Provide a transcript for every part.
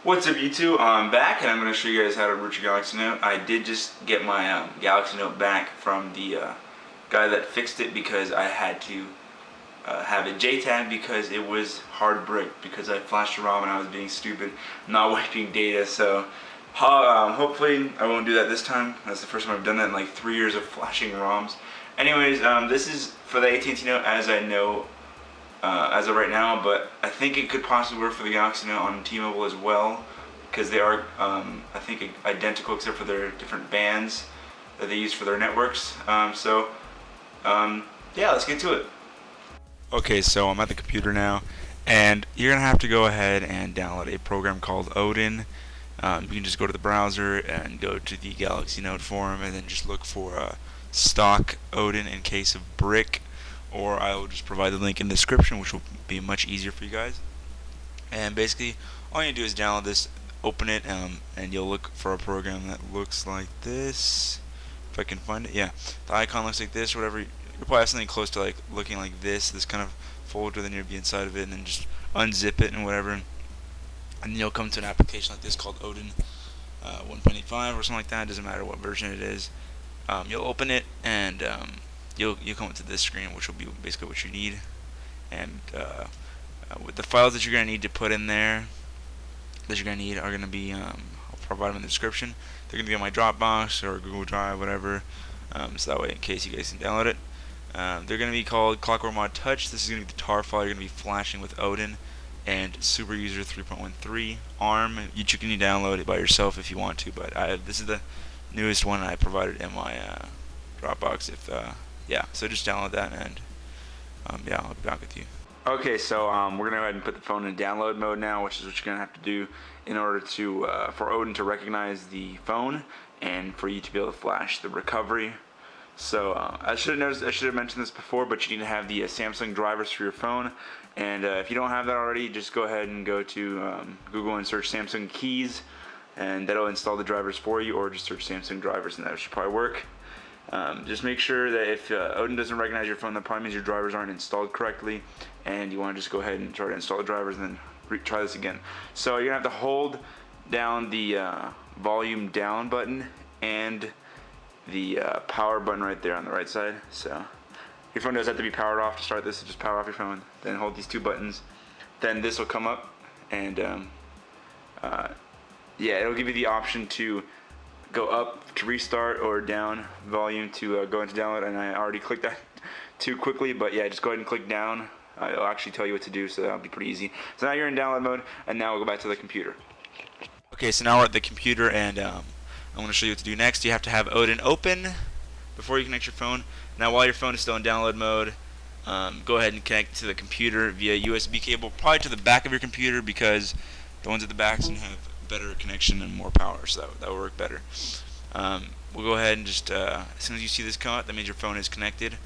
What's up YouTube? I'm back and I'm going to show you guys how to root your Galaxy Note. I did just get my Galaxy Note back from the guy that fixed it because I had to have it JTAG because it was hard bricked because I flashed a ROM and I was being stupid, not wiping data. So hopefully I won't do that this time. That's the first time I've done that in like 3 years of flashing ROMs. Anyways, this is for the AT&T Note as I know as of right now, but I think it could possibly work for the Galaxy Note on T-Mobile as well, because they are, I think, identical except for their different bands that they use for their networks. Yeah, let's get to it. Okay, so I'm at the computer now, and you're going to have to go ahead and download a program called Odin. You can just go to the browser and go to the Galaxy Note forum and then just look for stock Odin in case of brick, or I will just provide the link in the description, which will be much easier for you guys. And basically, all you need to do is download this, open it, and you'll look for a program that looks like this. If I can find it, yeah. The icon looks like this, or whatever. You'll probably have something close to like looking like this kind of folder, then you'll be inside of it, and then just unzip it and whatever. And you'll come to an application like this called Odin 1.85 or something like that. It doesn't matter what version it is. You'll open it, and you'll come into this screen, which will be basically what you need. And with the files that you're going to need to put in there, that you're going to need are going to be, I'll provide them in the description. They're going to be on my Dropbox or Google Drive, whatever, so that way in case you guys can download it. They're going to be called Clockwork Mod Touch. This is going to be the tar file you're going to be flashing with Odin, and Super User 3.13 ARM. You can download it by yourself if you want to, but this is the newest one I provided in my Dropbox. Yeah, so just download that, and yeah, I'll be back with you. Okay, so we're gonna go ahead and put the phone in download mode now, which is what you're gonna have to do in order to for Odin to recognize the phone and for you to be able to flash the recovery. So I should have mentioned this before, but you need to have the Samsung drivers for your phone, and if you don't have that already, just go ahead and go to Google and search Samsung keys, and that'll install the drivers for you, or just search Samsung drivers and that should probably work. Just make sure that if Odin doesn't recognize your phone, that probably means your drivers aren't installed correctly, and you want to just go ahead and try to install the drivers and then try this again. So you're going to have to hold down the volume down button and the power button right there on the right side. So your phone does have to be powered off to start this, so just power off your phone, then hold these two buttons, then this will come up, and yeah, it'll give you the option to go up to restart or down volume to go into download, and I already clicked that too quickly, but yeah, just go ahead and click down. It'll actually tell you what to do, so that'll be pretty easy. So now you're in download mode, and now we'll go back to the computer. Okay, so now we're at the computer, and I'm going to show you what to do next. You have to have Odin open before you connect your phone. Now while your phone is still in download mode, go ahead and connect to the computer via USB cable, probably to the back of your computer, because the ones at the back seem to have better connection and more power, so that will work better. We'll go ahead and just as soon as you see this come up, that means your phone is connected.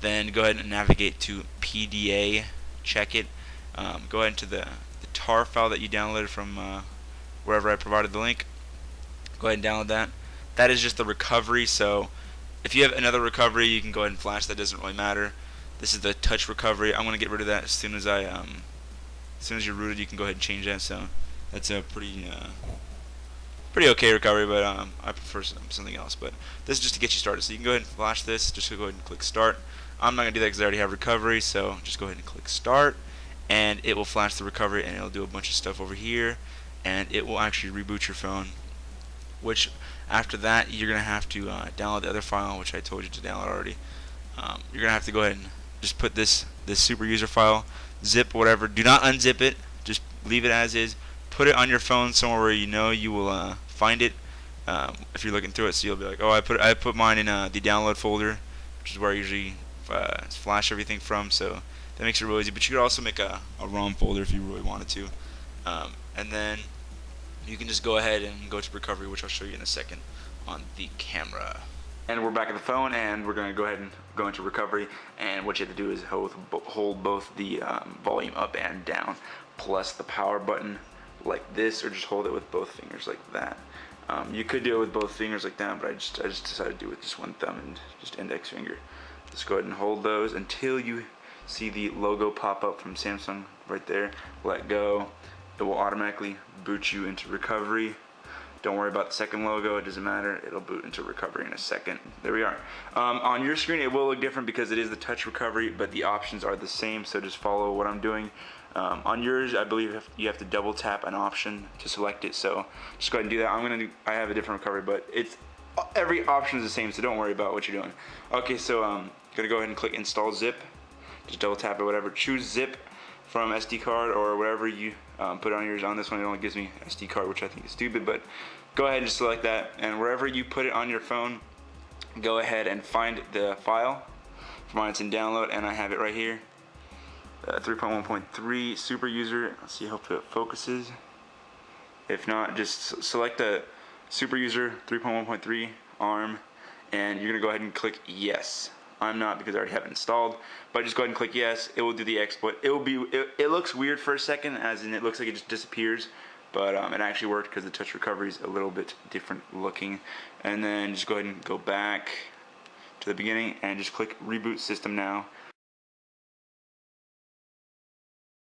Then go ahead and navigate to PDA, check it. Go ahead into the tar file that you downloaded from wherever I provided the link. Go ahead and download that. That is just the recovery, so if you have another recovery, you can go ahead and flash. That doesn't really matter. This is the touch recovery. I'm going to get rid of that as soon as as soon as you're rooted. You can go ahead and change that. So that's a pretty okay recovery, but I prefer something else. But this is just to get you started. So you can go ahead and flash this. Just go ahead and click start. I'm not going to do that because I already have recovery, so just go ahead and click start, and it will flash the recovery, and it'll do a bunch of stuff over here, and it will actually reboot your phone, which after that you're going to have to download the other file, which I told you to download already. You're going to have to go ahead and just put this super user file, zip, whatever. Do not unzip it. Just leave it as is. Put it on your phone somewhere where you know you will find it if you're looking through it. So you'll be like, oh, I put mine in the download folder, which is where I usually flash everything from. So that makes it really easy. But you could also make a ROM folder if you really wanted to. And then you can just go ahead and go to recovery, which I'll show you in a second on the camera. And we're back at the phone, and we're going to go ahead and go into recovery. And what you have to do is hold both the volume up and down, plus the power button like this, or just hold it with both fingers like that. You could do it with both fingers like that, but I just decided to do it with just one thumb and just index finger. Just go ahead and hold those until you see the logo pop up from Samsung right there. Let go, it will automatically boot you into recovery. Don't worry about the second logo, it doesn't matter, it'll boot into recovery in a second. There we are. On your screen it will look different because it is the touch recovery, but the options are the same, so just follow what I'm doing. On yours, I believe you have to double tap an option to select it, so just go ahead and do that. I have a different recovery, but every option is the same, so don't worry about what you're doing. Okay, so gonna go ahead and click install zip. Just double tap it, whatever. Choose zip from SD card or whatever you put on yours. On this one it only gives me SD card, which I think is stupid, but go ahead and just select that, and wherever you put it on your phone, go ahead and find the file. For mine it's in download, and I have it right here. 3.1.3 super user. Let's see, hopefully it focuses. If not, just select the super user 3.1.3 ARM, and you're gonna go ahead and click yes. I'm not, because I already have it installed, but just go ahead and click yes. It will do the exploit. It looks weird for a second, as in it looks like it just disappears, but it actually worked because the touch recovery is a little bit different looking. And then just go ahead and go back to the beginning and just click reboot system now.